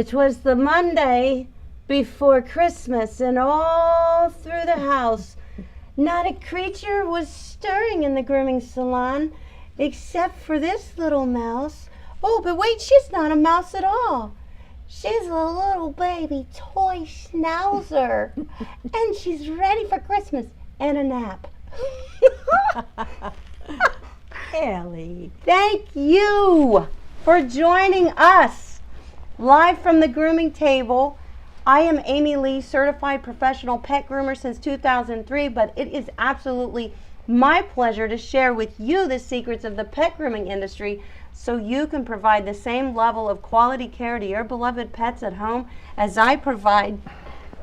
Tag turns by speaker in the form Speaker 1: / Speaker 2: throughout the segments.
Speaker 1: It was the Monday before Christmas, and all through the house, not a creature was stirring in the grooming salon, except for this little mouse. Oh, but wait, she's not a mouse at all. She's a little baby toy schnauzer, and she's ready for Christmas and a nap.
Speaker 2: Ellie.
Speaker 1: Thank you for joining us live from the grooming table. I am Amy Leigh, certified professional pet groomer since 2003, but it is absolutely my pleasure to share with you the secrets of the pet grooming industry so you can provide the same level of quality care to your beloved pets at home as I provide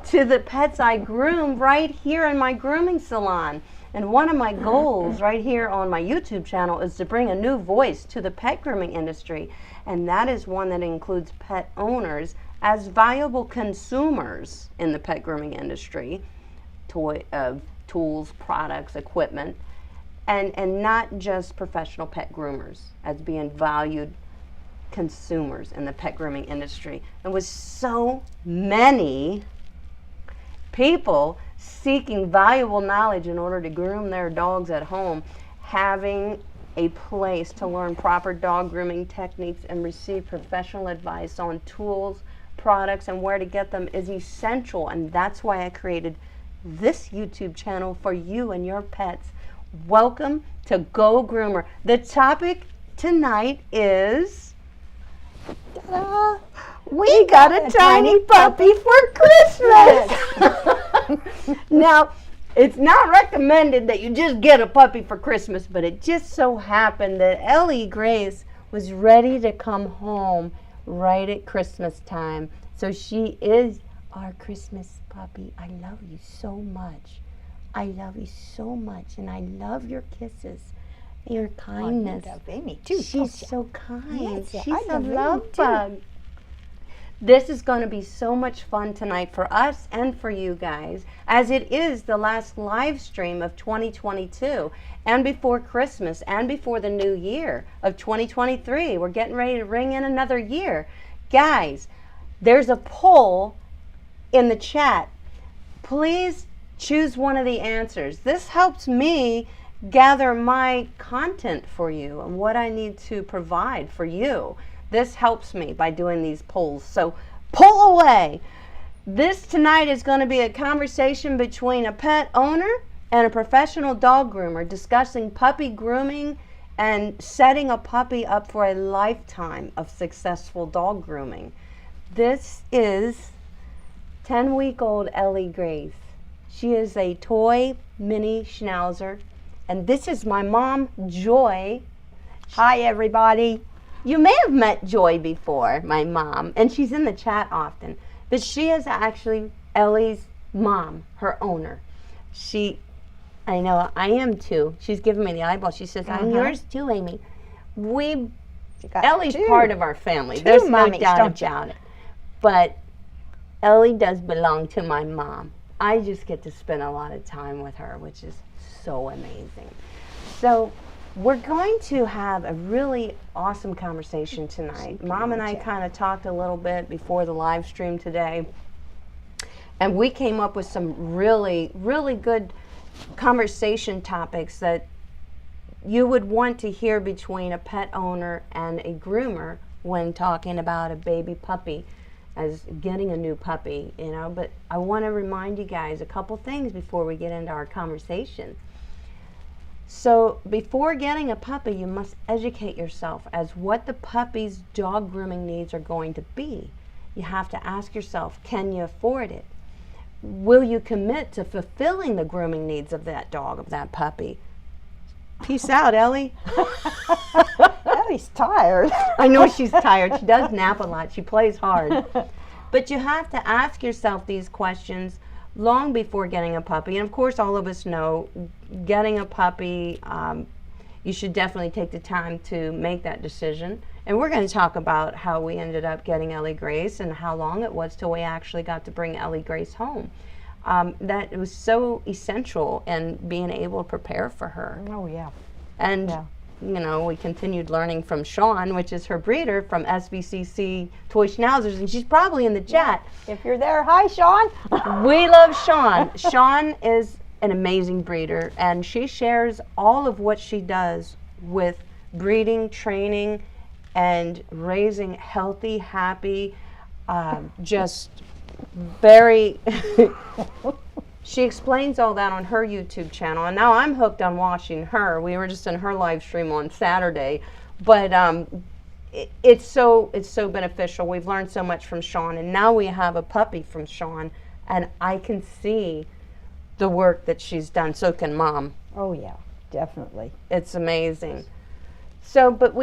Speaker 1: to the pets I groom right here in my grooming salon. And one of my goals right here on my YouTube channel is to bring a new voice to the pet grooming industry, and that is one that includes pet owners as valuable consumers in the pet grooming industry, tools, products, equipment, and not just professional pet groomers as being valued consumers in the pet grooming industry. And with so many people seeking valuable knowledge in order to groom their dogs at home, having a place to learn proper dog grooming techniques and receive professional advice on tools, products, and where to get them is essential. And that's why I created this YouTube channel for you and your pets. Welcome to Go Groomer. The topic tonight is we got a tiny puppy for Christmas. Now, it's not recommended that you just get a puppy for Christmas, but it just so happened that Ellie Grace was ready to come home right at Christmas time. So she is our Christmas puppy. I love you so much. I love you so much, and I love your kisses, your kindness.
Speaker 2: Oh, you love Amy too.
Speaker 1: She's so kind.
Speaker 2: Yes,
Speaker 1: She's
Speaker 2: I
Speaker 1: a
Speaker 2: love
Speaker 1: love
Speaker 2: Amy too.
Speaker 1: bug. This is going to be so much fun tonight for us and for you guys, as it is the last live stream of 2022, and before Christmas, and before the new year of 2023. We're getting ready to ring in another year. Guys, there's a poll in the chat. Please choose one of the answers. This helps me gather my content for you and what I need to provide for you. This helps me by doing these polls. So pull away. This tonight is going to be a conversation between a pet owner and a professional dog groomer discussing puppy grooming and setting a puppy up for a lifetime of successful dog grooming. This is 10-week-old Ellie Grace. She is a toy mini schnauzer, and this is my mom, Joy.
Speaker 2: Hi, everybody.
Speaker 1: You may have met Joy before, my mom, and she's in the chat often, but she is actually Ellie's mom, her owner. I know, I am too. She's giving me the eyeball. She says, I'm yours too, Amy. Ellie's part of our family. There's no doubt about it. But Ellie does belong to my mom. I just get to spend a lot of time with her, which is so amazing. So we're going to have a really awesome conversation tonight. Mom and I kind of talked a little bit before the live stream today, and we came up with some really, really good conversation topics that you would want to hear between a pet owner and a groomer when talking about a baby puppy, as getting a new puppy, you know. But I want to remind you guys a couple things before we get into our conversation. So before getting a puppy, you must educate yourself as what the puppy's dog grooming needs are going to be. You have to ask yourself, can you afford it? Will you commit to fulfilling the grooming needs of that dog, of that puppy? Peace out, Ellie.
Speaker 2: Ellie's tired.
Speaker 1: I know she's tired. She does nap a lot. She plays hard. But you have to ask yourself these questions long before getting a puppy. And of course, all of us know getting a puppy, you should definitely take the time to make that decision. And we're going to talk about how we ended up getting Ellie Grace and how long it was till we actually got to bring Ellie Grace home. That was so essential in being able to prepare for her.
Speaker 2: Oh, yeah.
Speaker 1: And we continued learning from Sean, which is her breeder from SVCC Toy Schnauzers, and she's probably in the chat.
Speaker 2: If you're there, hi, Sean.
Speaker 1: We love Sean. Sean is an amazing breeder, and she shares all of what she does with breeding, training, and raising healthy, happy, just very... She explains all that on her YouTube channel, and now I'm hooked on watching her. We were just in her live stream on Saturday, but it's so beneficial. We've learned so much from Sean, and now we have a puppy from Sean, and I can see the work that she's done. So can Mom.
Speaker 2: Oh yeah, definitely.
Speaker 1: It's amazing. So, but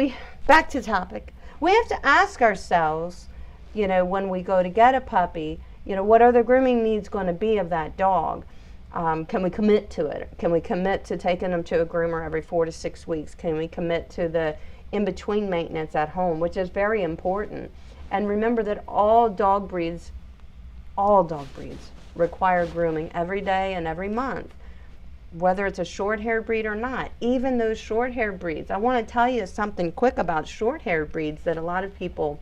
Speaker 1: back to topic. We have to ask ourselves, when we go to get a puppy, what are the grooming needs going to be of that dog? Can we commit to it? Can we commit to taking them to a groomer every 4 to 6 weeks? Can we commit to the in-between maintenance at home, which is very important? And remember that all dog breeds require grooming every day and every month, whether it's a short-haired breed or not. Even those short-haired breeds. I want to tell you something quick about short-haired breeds that a lot of people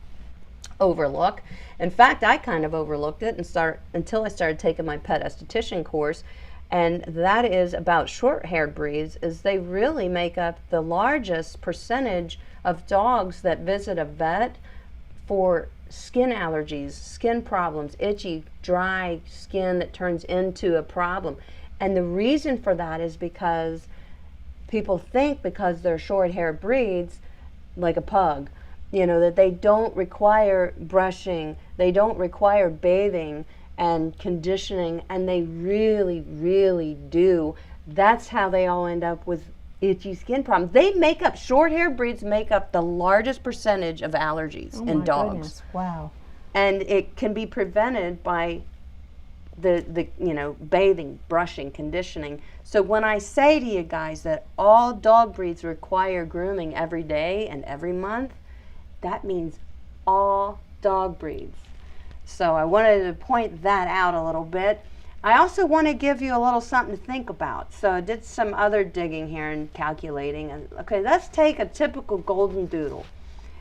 Speaker 1: overlook. In fact, I kind of overlooked it until I started taking my pet esthetician course, and that is about short-haired breeds, is they really make up the largest percentage of dogs that visit a vet for skin allergies, skin problems, itchy, dry skin that turns into a problem. And the reason for that is because people think because they're short-haired breeds, like a pug, that they don't require brushing, they don't require bathing and conditioning, and they really, really do. That's how they all end up with itchy skin problems. Short-haired breeds make up the largest percentage of allergies in dogs.
Speaker 2: Goodness. Wow.
Speaker 1: And it can be prevented by the bathing, brushing, conditioning. So when I say to you guys that all dog breeds require grooming every day and every month, that means all dog breeds. So I wanted to point that out a little bit. I also want to give you a little something to think about. So I did some other digging here and calculating. And okay, let's take a typical golden doodle.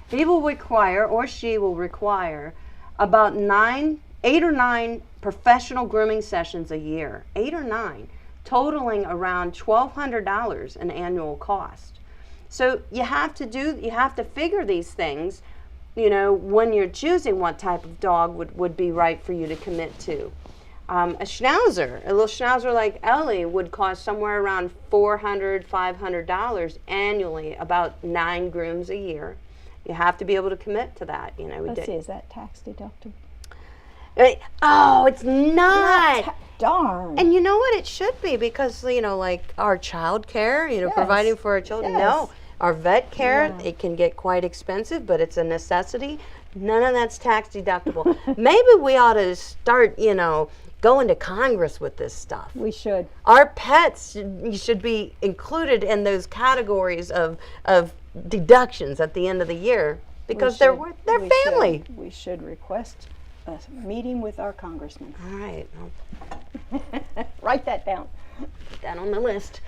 Speaker 1: He will require, or she will require, about 8 or 9 professional grooming sessions a year. 8 or 9, totaling around $1,200 in annual cost. So you have to figure these things, when you're choosing what type of dog would be right for you to commit to. A little schnauzer like Ellie would cost somewhere around $400, $500 annually, about 9 grooms a year. You have to be able to commit to that.
Speaker 2: Let's see, is that tax deductible?
Speaker 1: Oh, it's not.
Speaker 2: Darn.
Speaker 1: And you know what? It should be because, like our child care,
Speaker 2: Yes.
Speaker 1: providing for our children.
Speaker 2: Yes.
Speaker 1: No. Our vet care,
Speaker 2: Yeah.
Speaker 1: it can get quite expensive, but it's a necessity. None of that's tax deductible. Maybe we ought to start, going to Congress with this stuff.
Speaker 2: We should.
Speaker 1: Our pets should be included in those categories of deductions at the end of the year because they're family.
Speaker 2: We should request a meeting with our congressman.
Speaker 1: All right.
Speaker 2: Write that down.
Speaker 1: Put that on the list.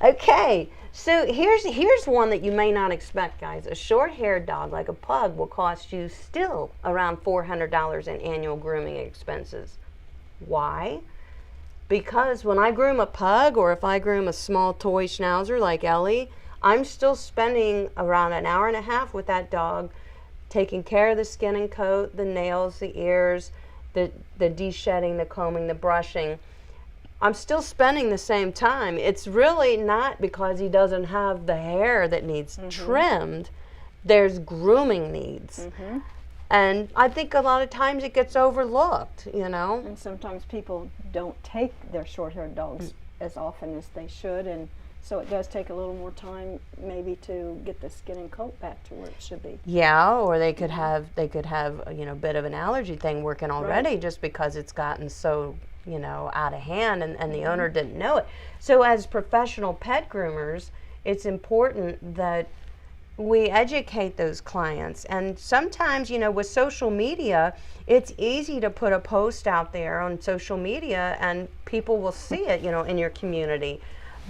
Speaker 1: Okay, so here's one that you may not expect, guys. A short-haired dog like a pug will cost you still around $400 in annual grooming expenses. Why? Because when I groom a pug, or if I groom a small toy schnauzer like Ellie, I'm still spending around an hour and a half with that dog, taking care of the skin and coat, the nails, the ears, the de-shedding, the combing, the brushing. I'm still spending the same time. It's really not because he doesn't have the hair that needs trimmed. There's grooming needs. And I think a lot of times it gets overlooked,
Speaker 2: And sometimes people don't take their short-haired dogs as often as they should, and so it does take a little more time maybe to get the skin and coat back to where it should be.
Speaker 1: Yeah, or they could have a bit of an allergy thing working already, just because it's gotten so out of hand and the owner didn't know it. So as professional pet groomers, it's important that we educate those clients. And sometimes, with social media, it's easy to put a post out there on social media and people will see it, in your community.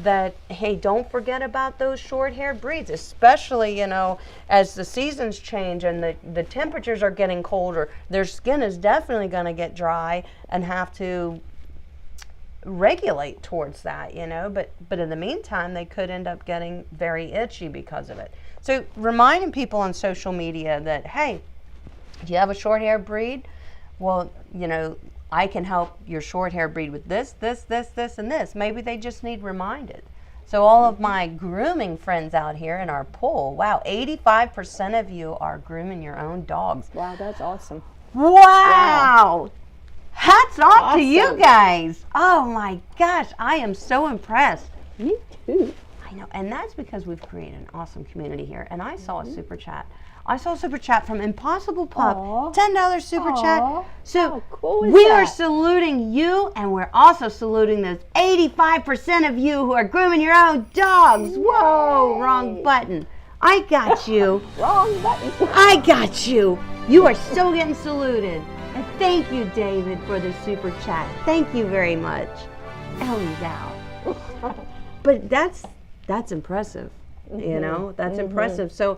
Speaker 1: that, hey, don't forget about those short-haired breeds, especially, you know, as the seasons change and the temperatures are getting colder, their skin is definitely going to get dry and have to regulate towards that, you know, but in the meantime, they could end up getting very itchy because of it. So reminding people on social media that, hey, do you have a short-haired breed? Well, you know, I can help your short-hair breed with this, this, this, this, and this. Maybe they just need reminded. So all of my grooming friends out here in our poll, wow, 85% of you are grooming your own dogs.
Speaker 2: Wow, that's awesome.
Speaker 1: Wow. Hats off to you guys. Oh my gosh, I am so impressed.
Speaker 2: Me too.
Speaker 1: I know, and that's because we've created an awesome community here. And I saw a super chat. I saw a super chat from Impossible Pup, $10 super chat. So
Speaker 2: how cool is
Speaker 1: we
Speaker 2: that?
Speaker 1: are saluting you, and we're also saluting those 85% of you who are grooming your own dogs.
Speaker 2: Yay.
Speaker 1: Whoa, wrong button. I got you.
Speaker 2: Wrong button.
Speaker 1: I got you. You are still getting saluted. And thank you, David, for the super chat. Thank you very much. Ellie's out. But that's impressive. You know, that's impressive. So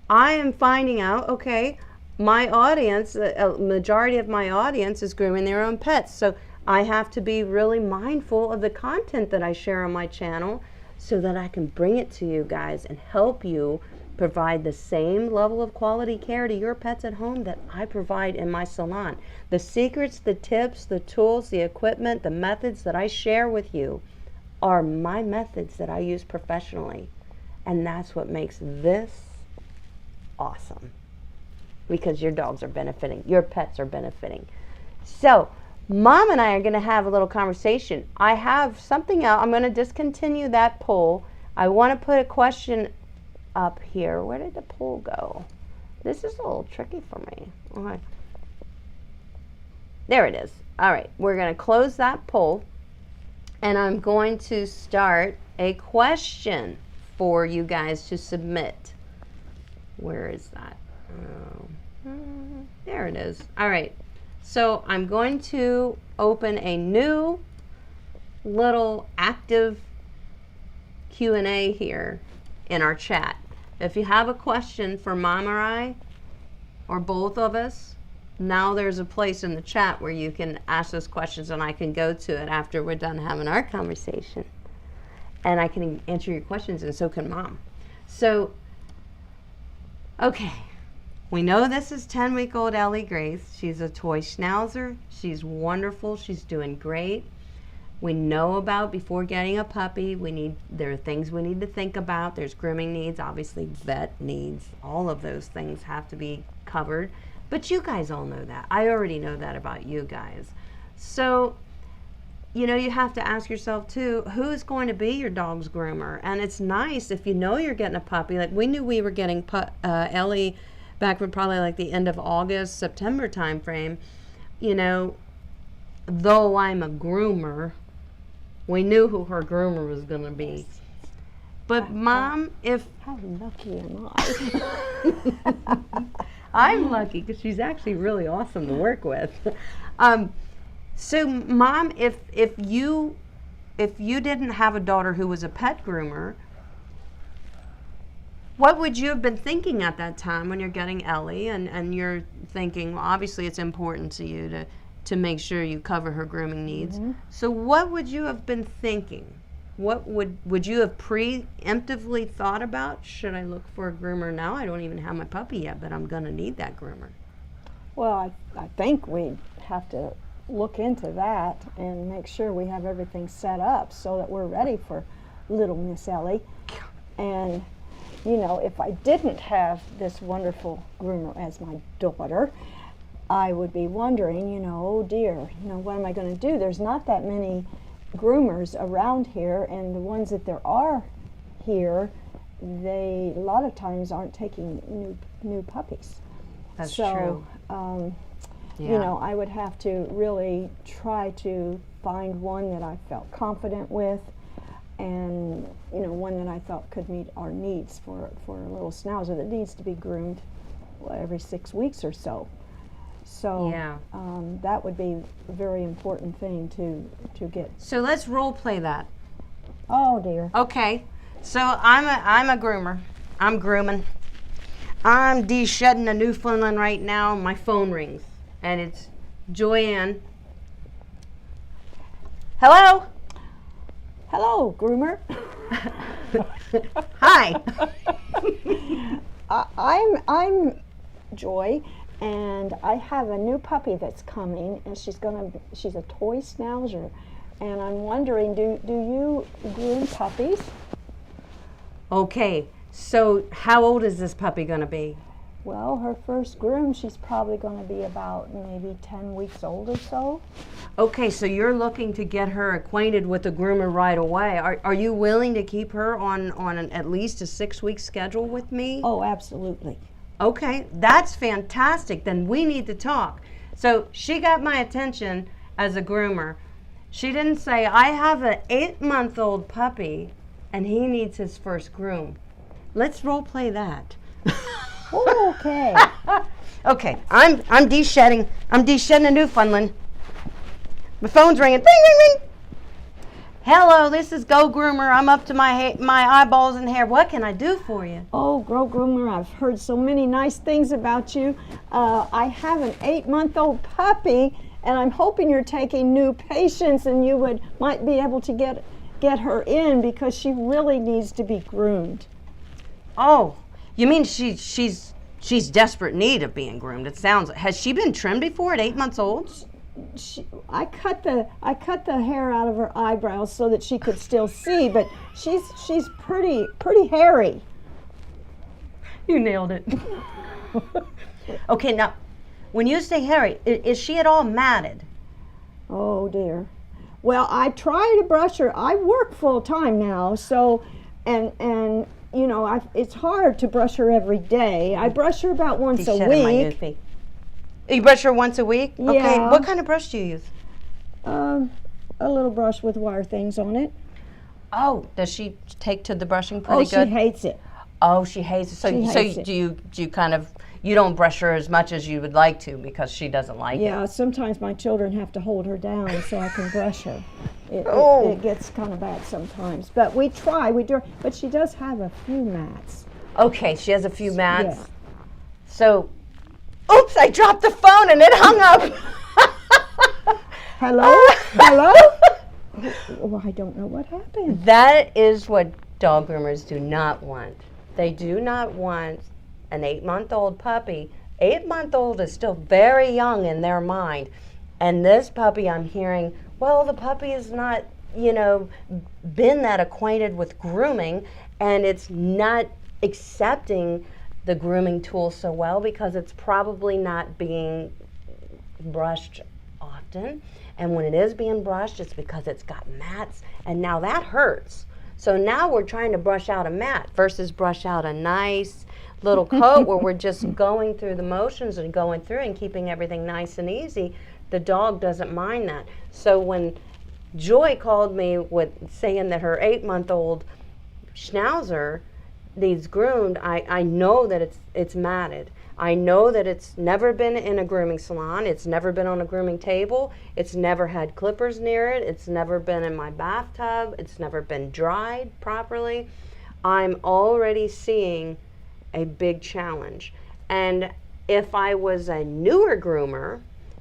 Speaker 1: I am finding out, okay, my audience, a majority of my audience is grooming their own pets. So I have to be really mindful of the content that I share on my channel so that I can bring it to you guys and help you provide the same level of quality care to your pets at home that I provide in my salon. The secrets, the tips, the tools, the equipment, the methods that I share with you are my methods that I use professionally. And that's what makes this awesome, because your dogs are benefiting, your pets are benefiting. So Mom and I are going to have a little conversation. I have something else. I'm going to discontinue that poll. I want to put a question up here. Where did the poll go? This is a little tricky for me. Okay. There it is. All right, we're going to close that poll, and I'm going to start a question for you guys to submit. Where is that? Oh, there it is. All right. So I'm going to open a new little active Q&A here in our chat. If you have a question for Mom or I, or both of us, now there's a place in the chat where you can ask those questions and I can go to it after we're done having our conversation. And I can answer your questions, and so can Mom. So, okay, we know this is 10-week-old Ellie Grace. She's a toy schnauzer. She's wonderful. She's doing great. We know about before getting a puppy, there are things we need to think about. There's grooming needs, obviously vet needs. All of those things have to be covered. But you guys all know that. I already know that about you guys. So, you know, you have to ask yourself too, who's going to be your dog's groomer? And it's nice if you know you're getting a puppy. Like we knew we were getting Ellie back from probably like the end of August, September time frame. You know, though I'm a groomer, we knew who her groomer was going to be. But Mom, if...
Speaker 2: How lucky am I?
Speaker 1: I'm lucky because she's actually really awesome to work with. So Mom, if you didn't have a daughter who was a pet groomer, what would you have been thinking at that time when you're getting Ellie and you're thinking, well, obviously it's important to you to make sure you cover her grooming needs. Mm-hmm. So what would you have been thinking? What would you have preemptively thought about? Should I look for a groomer now? I don't even have my puppy yet, but I'm going to need that groomer.
Speaker 2: Well, I think we'd have to look into that and make sure we have everything set up so that we're ready for little Miss Ellie. And, you know, if I didn't have this wonderful groomer as my daughter, I would be wondering, you know, oh dear, you know, what am I going to do? There's not that many groomers around here, and the ones that there are here, they a lot of times aren't taking new puppies.
Speaker 1: That's true.
Speaker 2: You know, I would have to really try to find one that I felt confident with, and you know, one that I thought could meet our needs for a little schnauzer that needs to be groomed every 6 weeks or so. So that would be a very important thing to get.
Speaker 1: So let's role play that.
Speaker 2: Oh dear.
Speaker 1: Okay, so I'm a groomer. I'm grooming. I'm de-shedding a Newfoundland right now. My phone rings, and it's Joanne. Hello?
Speaker 2: Hello, groomer.
Speaker 1: Hi.
Speaker 2: I'm Joy, and I have a new puppy that's coming, and she's a toy schnauzer, and I'm wondering, do you groom puppies?
Speaker 1: Okay, so how old is this puppy gonna be?
Speaker 2: Well, her first groom, she's probably going to be about maybe 10 weeks old or so.
Speaker 1: Okay, so you're looking to get her acquainted with the groomer right away. Are you willing to keep her on at least a 6-week schedule with me?
Speaker 2: Oh, absolutely.
Speaker 1: Okay, that's fantastic. Then we need to talk. So she got my attention as a groomer. She didn't say, I have an 8-month-old puppy and he needs his first groom. Let's role play that.
Speaker 2: Okay.
Speaker 1: Okay, I'm de-shedding. I'm de-shedding a Newfoundland. My phone's ringing. Ring, ring, ring. Hello, this is Go Groomer. I'm up to my eyeballs in hair. What can I do for you?
Speaker 2: Oh, Go Groomer, I've heard so many nice things about you. I have an 8-month-old puppy, and I'm hoping you're taking new patients, and you might be able to get her in because she really needs to be groomed.
Speaker 1: Oh, you mean she's desperate need of being groomed? It sounds. Has she been trimmed before at 8 months old?
Speaker 2: I cut the hair out of her eyebrows so that she could still see, but she's pretty hairy.
Speaker 1: You nailed it. Okay, now, when you say hairy, is she at all matted?
Speaker 2: Oh dear. Well, I try to brush her. I work full time now, so and you know, it's hard to brush her every day. I brush her about once a week.
Speaker 1: You brush her once a week?
Speaker 2: Yeah.
Speaker 1: Okay, what kind of brush do you use?
Speaker 2: A little brush with wire things on it.
Speaker 1: Oh, does she take to the brushing pretty good?
Speaker 2: Oh, she hates it.
Speaker 1: Oh, she hates it. So do you kind of, you don't brush her as much as you would like to because she doesn't like it?
Speaker 2: Yeah, sometimes my children have to hold her down so I can brush her. It gets kind of bad sometimes. But we try, but she does have a few mats.
Speaker 1: Okay, she has a few mats.
Speaker 2: Yeah.
Speaker 1: So, oops, I dropped the phone and it hung up.
Speaker 2: Hello? Hello? Oh, I don't know what happened.
Speaker 1: That is what dog groomers do not want. They do not want an 8-month-old puppy. 8-month-old is still very young in their mind. And this puppy, I'm hearing, well, the puppy is not, been that acquainted with grooming, and it's not accepting the grooming tool so well because it's probably not being brushed often. And when it is being brushed, it's because it's got mats, and now that hurts. So now we're trying to brush out a mat versus brush out a nice little coat where we're just going through the motions and going through and keeping everything nice and easy. The dog doesn't mind that. So when Joy called me with saying that her 8-month-old schnauzer needs groomed, I know that it's matted. I know that it's never been in a grooming salon. It's never been on a grooming table. It's never had clippers near it. It's never been in my bathtub. It's never been dried properly. I'm already seeing a big challenge. And if I was a newer groomer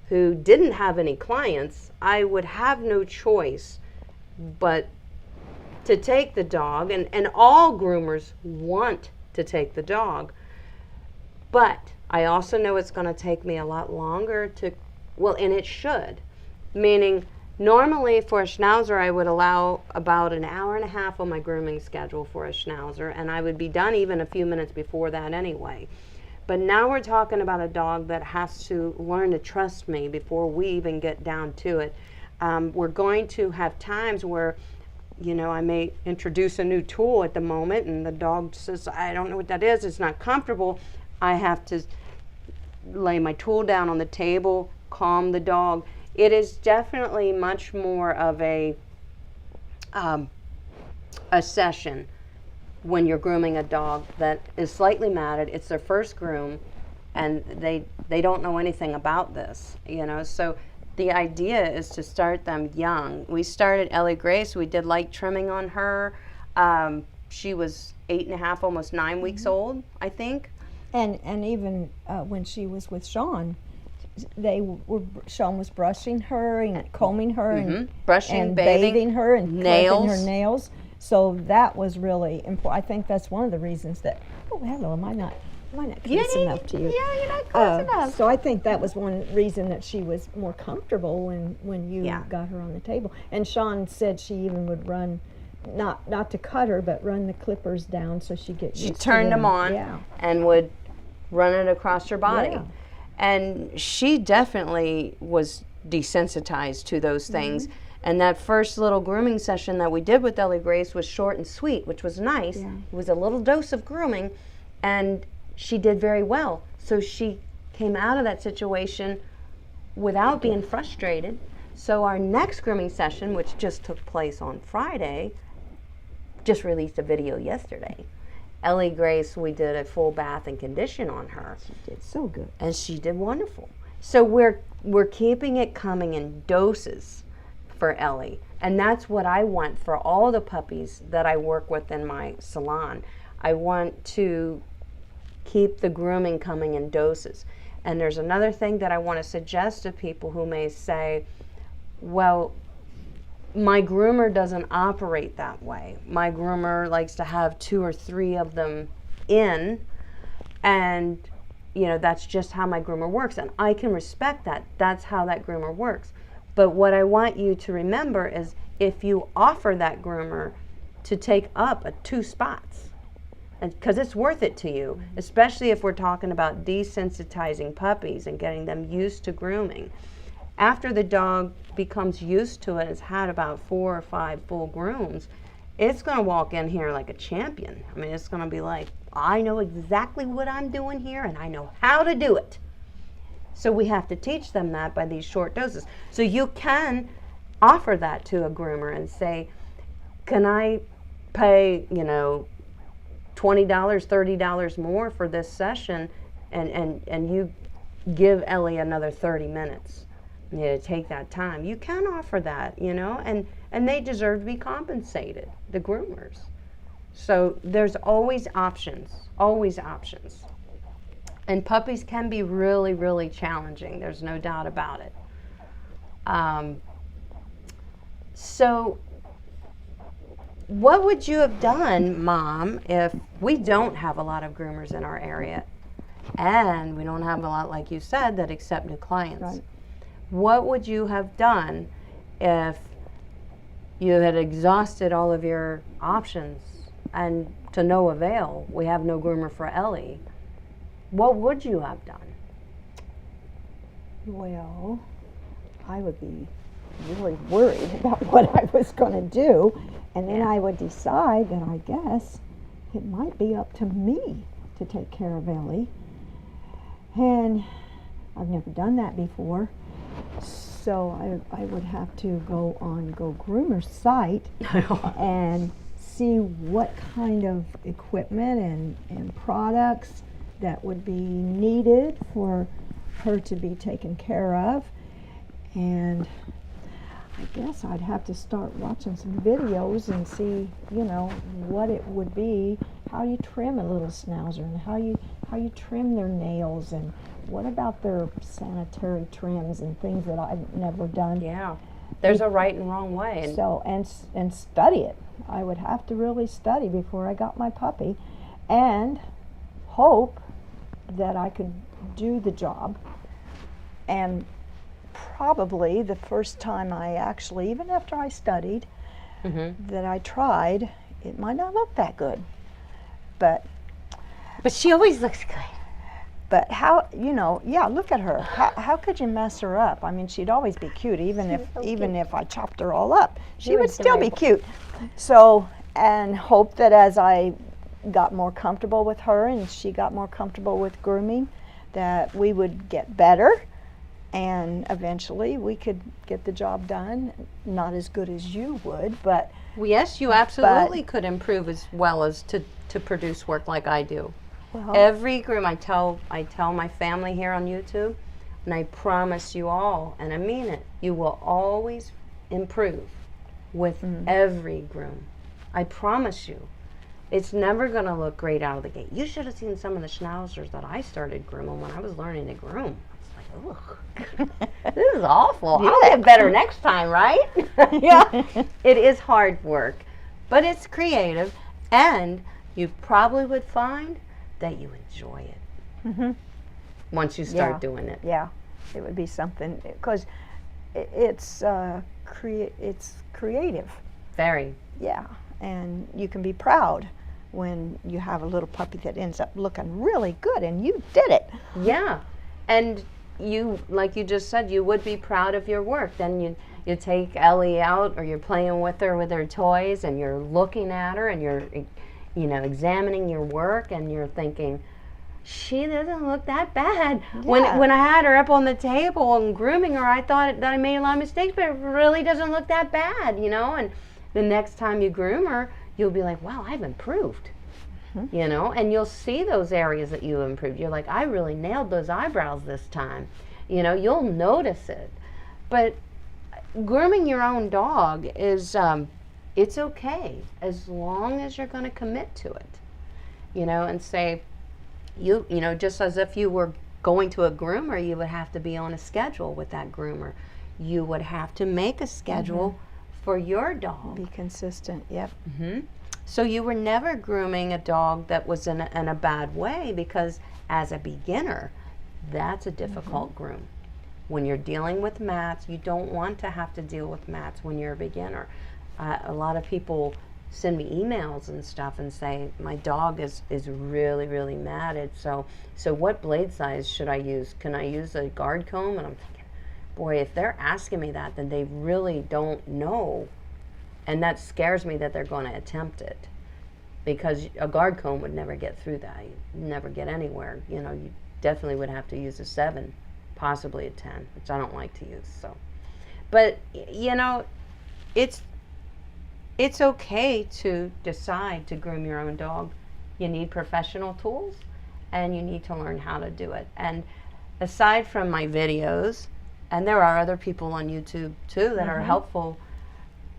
Speaker 1: who didn't have any clients, I would have no choice but to take the dog, and all groomers want to take the dog. But I also know it's going to take me a lot longer to, and it should. Meaning, normally for a schnauzer, I would allow about an hour and a half on my grooming schedule for a schnauzer, and I would be done even a few minutes before that anyway. But now we're talking about a dog that has to learn to trust me before we even get down to it. We're going to have times where I may introduce a new tool at the moment and the dog says, I don't know what that is, it's not comfortable. I have to lay my tool down on the table, calm the dog. It is definitely much more of a session when you're grooming a dog that is slightly matted. It's their first groom and they don't know anything about this, so the idea is to start them young. We started Ellie Grace, we did light trimming on her. She was 8.5, almost 9 weeks old, I think.
Speaker 2: And even when she was with Sean, Sean was brushing her and combing her and
Speaker 1: brushing,
Speaker 2: and
Speaker 1: bathing,
Speaker 2: bathing her and
Speaker 1: nails.
Speaker 2: clipping her nails. So that was really important. I think that's one of the reasons that. Oh, hello. Am I not close enough to you?
Speaker 1: Yeah, you're not close enough.
Speaker 2: So I think that was one reason that she was more comfortable when you got her on the table. And Sean said she even would run, not to cut her, but run the clippers down so she get.
Speaker 1: She turned them on and would run it across her body. Yeah. And she definitely was desensitized to those things. And that first little grooming session that we did with Ellie Grace was short and sweet, which was nice. Yeah. It was a little dose of grooming, and she did very well. So she came out of that situation without being frustrated. So our next grooming session, which just took place on Friday, just released a video yesterday. Ellie Grace, we did a full bath and condition on her.
Speaker 2: She did so good.
Speaker 1: And she did wonderful. So we're keeping it coming in doses for Ellie. And that's what I want for all the puppies that I work with in my salon. I want to keep the grooming coming in doses. And there's another thing that I want to suggest to people who may say, well, my groomer doesn't operate that way. My groomer likes to have 2 or 3 of them in, and that's just how my groomer works, and I can respect that. That's how that groomer works. But what I want you to remember is if you offer that groomer to take up 2 spots, because it's worth it to you, especially if we're talking about desensitizing puppies and getting them used to grooming. After the dog becomes used to it, has had about 4 or 5 full grooms, it's going to walk in here like a champion. I mean, it's going to be like, I know exactly what I'm doing here, and I know how to do it. So we have to teach them that by these short doses. So you can offer that to a groomer and say, can I pay, $20, $30 more for this session, and you give Ellie another 30 minutes. To take that time. You can offer that, and they deserve to be compensated, the groomers. So there's always options, And puppies can be really, really challenging. There's no doubt about it. So what would you have done, Mom, if we don't have a lot of groomers in our area and we don't have a lot, like you said, that accept new clients? Right. What would you have done if you had exhausted all of your options and to no avail, we have no groomer for Ellie? What would you have done?
Speaker 2: Well, I would be really worried about what I was going to do, and then I would decide that I guess it might be up to me to take care of Ellie. And I've never done that before. So I would have to go on Go Groomer's site and see what kind of equipment and products that would be needed for her to be taken care of. And I guess I'd have to start watching some videos and see, what it would be, how you trim a little schnauzer and how you trim their nails, and what about their sanitary trims and things that I've never done.
Speaker 1: Yeah, there's a right and wrong way.
Speaker 2: So, and study it. I would have to really study before I got my puppy, and hope that I could do the job. And probably the first time I actually, even after I studied, that I tried, it might not look that good. But
Speaker 1: she always looks good.
Speaker 2: But how, look at her. How could you mess her up? I mean, she'd always be cute, even if I chopped her all up. She would still be cute. So, and hope that as I got more comfortable with her and she got more comfortable with grooming, that we would get better, and eventually we could get the job done. Not as good as you would, but...
Speaker 1: Well, yes, you absolutely could improve as well as to produce work like I do. Well, every groom, I tell my family here on YouTube, And I promise you all, and I mean it, you will always improve with every groom. I promise you. It's never going to look great out of the gate. You should have seen some of the schnauzers that I started grooming when I was learning to groom. It's like, ugh, this is awful. I'll get better next time, right?
Speaker 2: Yeah.
Speaker 1: It is hard work, but it's creative, and you probably would find that you enjoy it once you start doing it.
Speaker 2: Yeah, it would be something, because it's creative.
Speaker 1: Very.
Speaker 2: Yeah, and you can be proud when you have a little puppy that ends up looking really good and you did it.
Speaker 1: Yeah, and you, like you just said, you would be proud of your work. Then you take Ellie out, or you're playing with her toys, and you're looking at her, and you're, you know, examining your work, and you're thinking, she doesn't look that bad.
Speaker 2: Yeah.
Speaker 1: When I had her up on the table and grooming her, I thought that I made a lot of mistakes, but it really doesn't look that bad, you know. And the next time you groom her, you'll be like, wow, I've improved, you know, and you'll see those areas that you improved. You're like, I really nailed those eyebrows this time. You know, you'll notice it. But grooming your own dog is, it's okay as long as you're going to commit to it, you know, and say, you know, just as if you were going to a groomer, you would have to be on a schedule with that groomer. You would have to make a schedule for your dog.
Speaker 2: Be consistent, yep.
Speaker 1: So you were never grooming a dog that was in a bad way, because as a beginner, that's a difficult groom. When you're dealing with mats, you don't want to have to deal with mats when you're a beginner. A lot of people send me emails and stuff and say, my dog is really, really matted. So what blade size should I use? Can I use a guard comb? And I'm thinking, boy, if they're asking me that, then they really don't know. And that scares me that they're going to attempt it, because a guard comb would never get through that. You'd never get anywhere. You know, you definitely would have to use a 7, possibly a 10, which I don't like to use. So, but you know, it's okay to decide to groom your own dog. You need professional tools, and you need to learn how to do it. And aside from my videos, and there are other people on YouTube too that are helpful,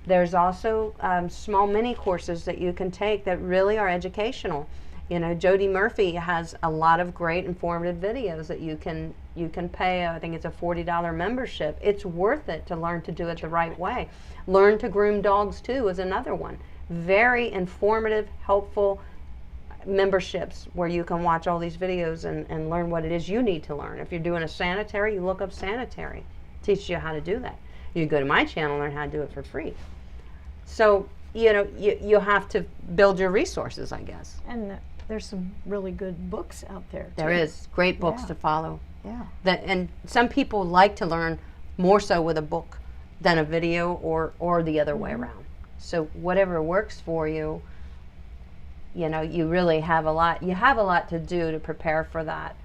Speaker 1: there's also small mini courses that you can take that really are educational. You know, Jody Murphy has a lot of great informative videos that you can pay. I think it's a $40 membership. It's worth it to learn to do it the right way. Learn to Groom Dogs Too is another one. Very informative, helpful memberships where you can watch all these videos and learn what it is you need to learn. If you're doing a sanitary, you look up sanitary. Teach you how to do that. You go to my channel and learn how to do it for free. So, you know, you have to build your resources, I guess.
Speaker 2: And there's some really good books out there, too.
Speaker 1: There is. Great books to follow.
Speaker 2: Yeah.
Speaker 1: And some people like to learn more so with a book than a video, or the other way around. So whatever works for you, you know, you really have a lot to do to prepare for that.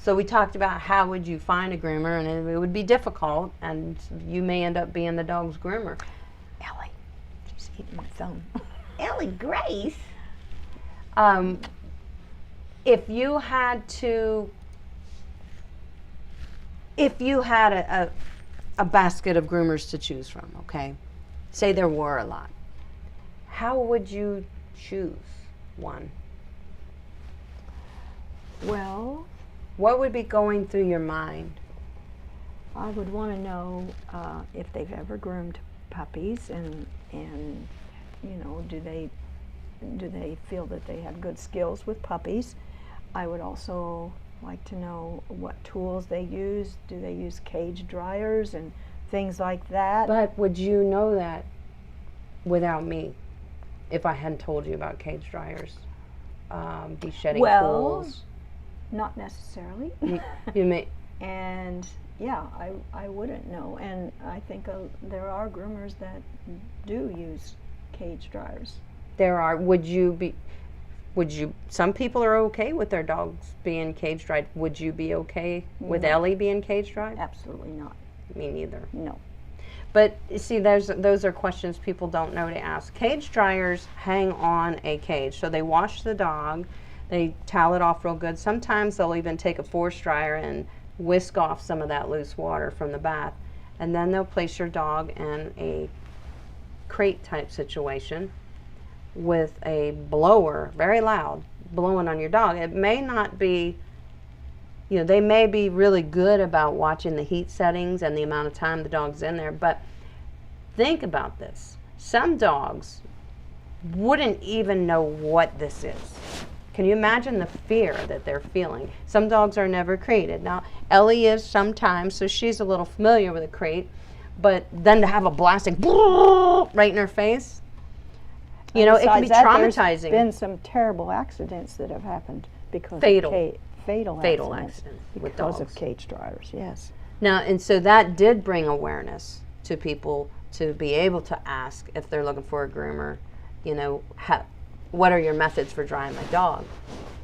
Speaker 1: So we talked about how would you find a groomer, and it would be difficult, and you may end up being the dog's groomer.
Speaker 2: Ellie, she's eating my thumb.
Speaker 1: Ellie Grace. If you had a basket of groomers to choose from, okay? Say there were a lot. How would you choose one?
Speaker 2: Well,
Speaker 1: what would be going through your mind?
Speaker 2: I would want to know if they've ever groomed puppies, and you know, do they feel that they have good skills with puppies. I would also like to know what tools they use. Do they use cage dryers and things like that?
Speaker 1: But would you know that without me, if I hadn't told you about cage dryers, de-shedding tools?
Speaker 2: Not necessarily.
Speaker 1: You may.
Speaker 2: And yeah, I wouldn't know. And I think there are groomers that do use cage dryers.
Speaker 1: There are. Would you? Some people are okay with their dogs being cage dried. Would you be okay with Ellie being cage dried?
Speaker 2: Absolutely not.
Speaker 1: Me neither.
Speaker 2: No.
Speaker 1: But see, those are questions people don't know to ask. Cage dryers hang on a cage, so they wash the dog, they towel it off real good. Sometimes they'll even take a force dryer and whisk off some of that loose water from the bath, and then they'll place your dog in a crate type situation with a blower, very loud, blowing on your dog. It may not be, you know, they may be really good about watching the heat settings and the amount of time the dog's in there, but think about this. Some dogs wouldn't even know what this is. Can you imagine the fear that they're feeling? Some dogs are never crated. Now, Ellie is sometimes, so she's a little familiar with a crate, but then to have a blasting right in her face, you know, it can be traumatizing.
Speaker 2: There's been some terrible accidents that have happened because
Speaker 1: fatal
Speaker 2: accidents
Speaker 1: with
Speaker 2: because
Speaker 1: dogs.
Speaker 2: of cage dryers. Yes.
Speaker 1: Now, and so that did bring awareness to people to be able to ask if they're looking for a groomer, you know, what are your methods for drying my dog?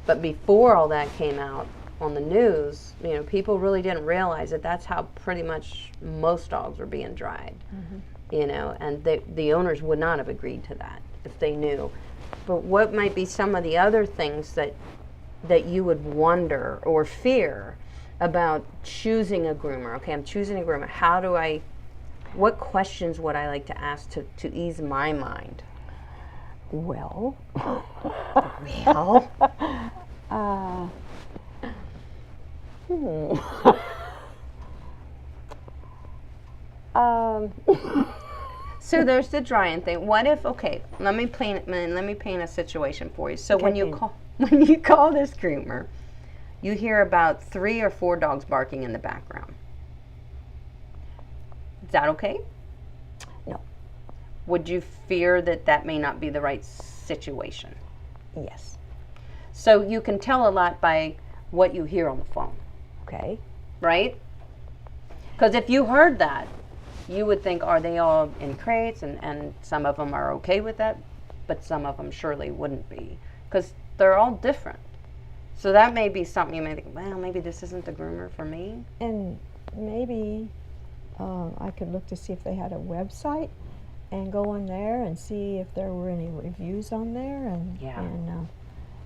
Speaker 1: But before all that came out on the news, you know, people really didn't realize that that's how pretty much most dogs were being dried. You know, and the owners would not have agreed to that if they knew. But what might be some of the other things that you would wonder or fear about choosing a groomer? Okay, I'm choosing a groomer. What questions would I like to ask to ease my mind?
Speaker 2: Well,
Speaker 1: So there's the drying thing. What if? Okay, let me paint a situation for you. So when you call this groomer, you hear about 3 or 4 dogs barking in the background. Is that okay?
Speaker 2: No.
Speaker 1: Would you fear that may not be the right situation?
Speaker 2: Yes.
Speaker 1: So you can tell a lot by what you hear on the phone.
Speaker 2: Okay.
Speaker 1: Right? Because if you heard that, you would think, are they all in crates? And some of them are okay with that, but some of them surely wouldn't be, because they're all different. So that may be something you may think, well, maybe this isn't the groomer for me.
Speaker 2: And maybe I could look to see if they had a website and go on there and see if there were any reviews on there and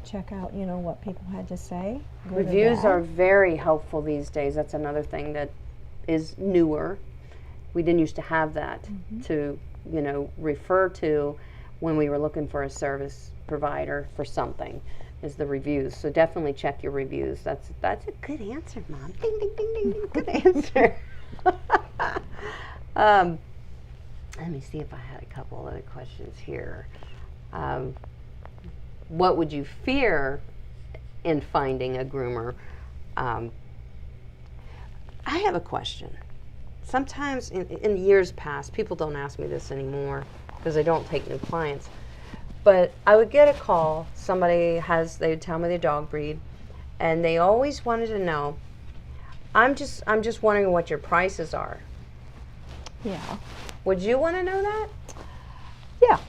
Speaker 2: check out, you know, what people had to say.
Speaker 1: Reviews are very helpful these days. That's another thing that is newer. We didn't used to have that to, you know, refer to when we were looking for a service provider for something, is the reviews. So definitely check your reviews. That's a good answer, Mom. Ding, ding, ding, ding, ding. Good answer. Let me see if I had a couple other questions here. What would you fear in finding a groomer? I have a question. Sometimes in years past, people don't ask me this anymore because I don't take new clients. But I would get a call, they would tell me their dog breed, and they always wanted to know, I'm just wondering what your prices are.
Speaker 2: Yeah.
Speaker 1: Would you want to know that?
Speaker 2: Yeah.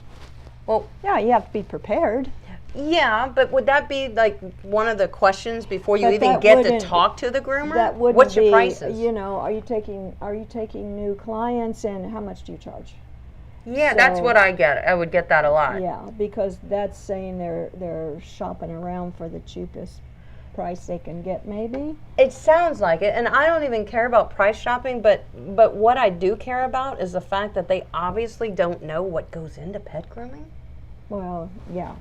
Speaker 1: Well,
Speaker 2: yeah, you have to be prepared.
Speaker 1: Yeah, but would that be like one of the questions before you even get to talk to the groomer?
Speaker 2: That wouldn't
Speaker 1: What's your
Speaker 2: be,
Speaker 1: prices?
Speaker 2: you know, are you taking new clients, and how much do you charge?
Speaker 1: Yeah, so, that's what I get. I would get that a lot.
Speaker 2: Yeah, because that's saying they're shopping around for the cheapest price they can get, maybe.
Speaker 1: It sounds like it, and I don't even care about price shopping, but what I do care about is the fact that they obviously don't know what goes into pet grooming.
Speaker 2: Well, yeah,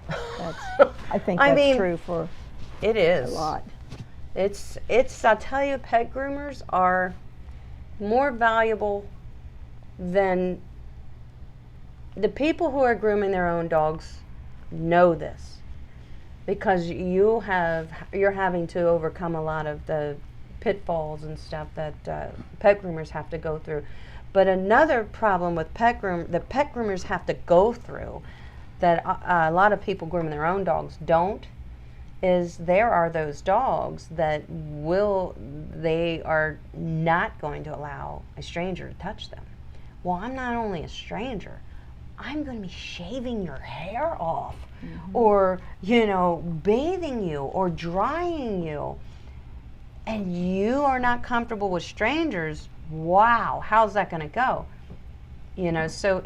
Speaker 2: I think that's true for
Speaker 1: it is
Speaker 2: a lot.
Speaker 1: It's I'll tell you, pet groomers are more valuable than the people who are grooming their own dogs. Know this, because you're having to overcome a lot of the pitfalls and stuff that pet groomers have to go through. But another problem with pet groomers have to go through, that a lot of people grooming their own dogs don't, is there are those dogs that they are not going to allow a stranger to touch them. Well, I'm not only a stranger, I'm going to be shaving your hair off, or, you know, bathing you or drying you, and you are not comfortable with strangers. Wow, how's that going to go? You know, so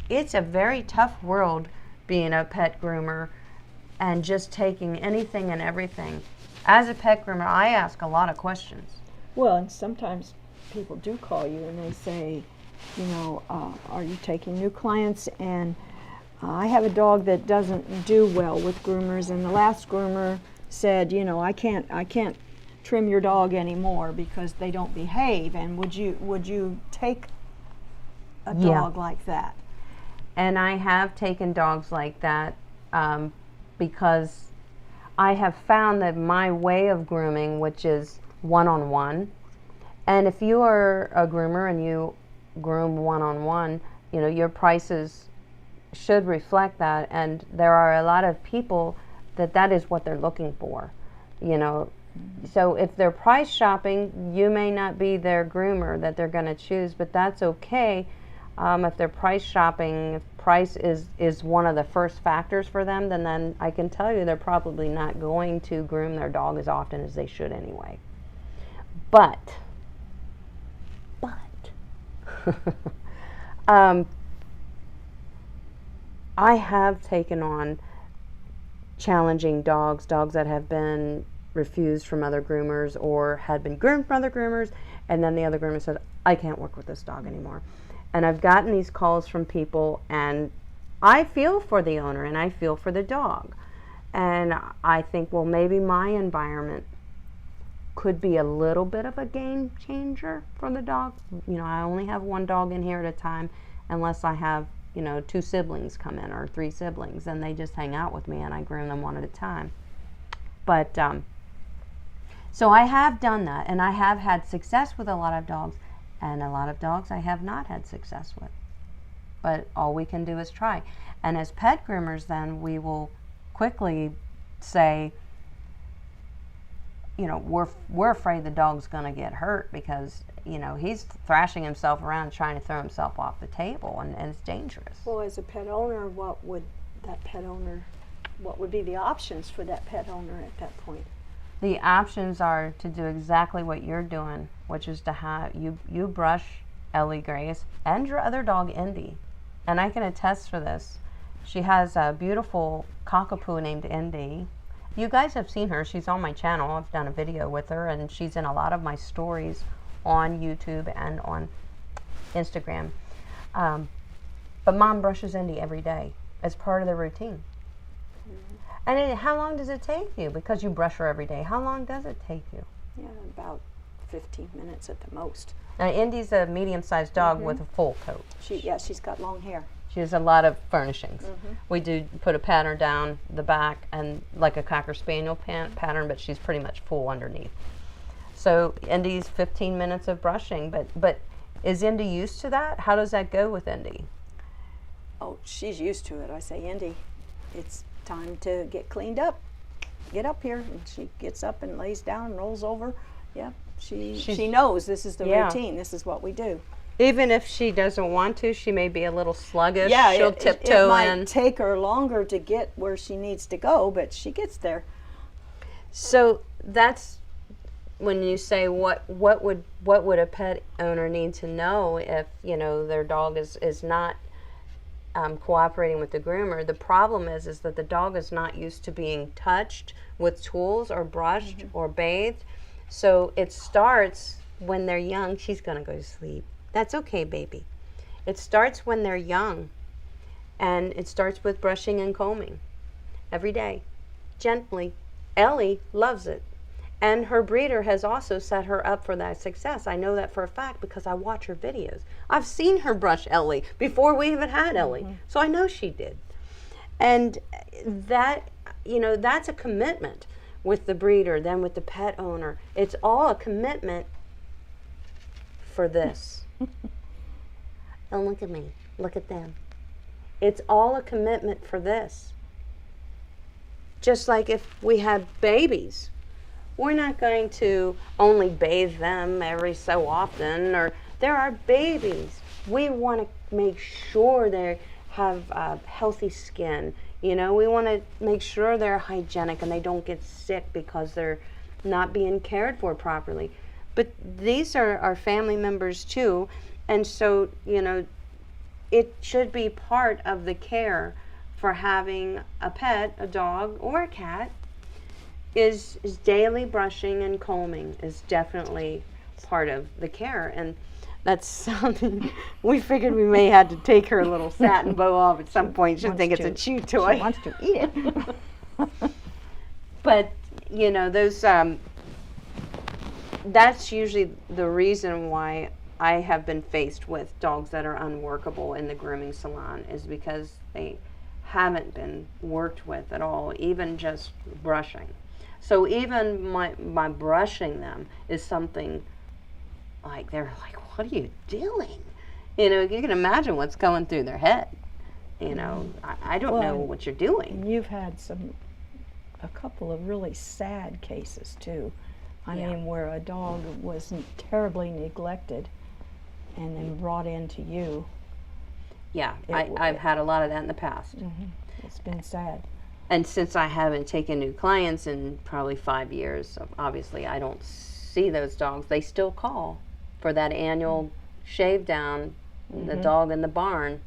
Speaker 1: it's a very tough world being a pet groomer and just taking anything and everything. As a pet groomer, I ask a lot of questions.
Speaker 2: Well, and sometimes people do call you and they say, you know, are you taking new clients? And I have a dog that doesn't do well with groomers, and the last groomer said, you know, I can't trim your dog anymore because they don't behave. And would you take a dog like that?
Speaker 1: And I have taken dogs like that because I have found that my way of grooming, which is one-on-one, and if you are a groomer and you groom one-on-one, you know, your prices should reflect that. And there are a lot of people that is what they're looking for, you know. So if they're price shopping, you may not be their groomer that they're going to choose, but that's okay. If they're price shopping, if price is one of the first factors for them, then I can tell you they're probably not going to groom their dog as often as they should anyway. But I have taken on challenging dogs that have been refused from other groomers or had been groomed from other groomers, and then the other groomer said, I can't work with this dog anymore. And I've gotten these calls from people, and I feel for the owner and I feel for the dog. And I think, well, maybe my environment could be a little bit of a game changer for the dog. You know, I only have one dog in here at a time, unless I have, you know, 2 siblings come in or 3 siblings, and they just hang out with me and I groom them one at a time. But so I have done that, and I have had success with a lot of dogs, and a lot of dogs I have not had success with. But all we can do is try. And as pet groomers, then we will quickly say, you know, we're afraid the dog's going to get hurt because, you know, he's thrashing himself around trying to throw himself off the table, and it's dangerous.
Speaker 2: Well, as a pet owner, what would be the options for that pet owner at that point?
Speaker 1: The options are to do exactly what you're doing, which is to have you brush Ellie Grace and your other dog Indy. And I can attest for this. She has a beautiful cockapoo named Indy. You guys have seen her. She's on my channel. I've done a video with her, and she's in a lot of my stories on YouTube and on Instagram. But Mom brushes Indy every day as part of the routine. And how long does it take you? Because you brush her every day. How long does it take you?
Speaker 2: Yeah, about 15 minutes at the most.
Speaker 1: Now, Indy's a medium-sized dog with a full coat.
Speaker 2: She's got long hair.
Speaker 1: She has a lot of furnishings. We do put a pattern down the back and like a Cocker Spaniel pattern, but she's pretty much full underneath. So Indy's 15 minutes of brushing, but is Indy used to that? How does that go with Indy?
Speaker 2: Oh, she's used to it. I say, Indy, it's time to get cleaned up. Get up here. And she gets up and lays down and rolls over. Yeah, she knows this is the routine. This is what we do.
Speaker 1: Even if she doesn't want to, she may be a little sluggish.
Speaker 2: Yeah,
Speaker 1: she'll tiptoe in.
Speaker 2: It might take her longer to get where she needs to go, but she gets there.
Speaker 1: So that's when you say what would a pet owner need to know if, you know, their dog is not cooperating with the groomer. The problem is that the dog is not used to being touched with tools or brushed or bathed. So it starts when they're young. She's gonna go to sleep. That's okay, baby. It starts when they're young, and it starts with brushing and combing every day, gently. Ellie loves it, and her breeder has also set her up for that success. I know that for a fact because I watch her videos. I've seen her brush Ellie before we even had Ellie, so I know she did. And that, you know, that's a commitment with the breeder, then with the pet owner. It's all a commitment for this. Don't look at me, look at them. It's all a commitment for this. Just like if we had babies, we're not going to only bathe them every so often, or there are babies. We want to make sure they have healthy skin. You know, we want to make sure they're hygienic and they don't get sick because they're not being cared for properly. But these are our family members too, and so, you know, it should be part of the care for having a pet, a dog or a cat, is daily brushing and combing is definitely part of the care. And that's something we figured we may have to take her little satin bow off at some point. She'll think it's a chew toy.
Speaker 2: She wants to eat it.
Speaker 1: But, you know, those, that's usually the reason why I have been faced with dogs that are unworkable in the grooming salon, is because they haven't been worked with at all, even just brushing. So even my brushing them is something like, they're like, what are you doing? You know, you can imagine what's going through their head. You know, I don't know what you're doing.
Speaker 2: You've had a couple of really sad cases too. I mean, where a dog was terribly neglected and then brought into you.
Speaker 1: Yeah, I've had a lot of that in the past.
Speaker 2: It's been sad.
Speaker 1: And since I haven't taken new clients in probably 5 years, obviously I don't see those dogs. They still call for that annual shave down, the dog in the barn.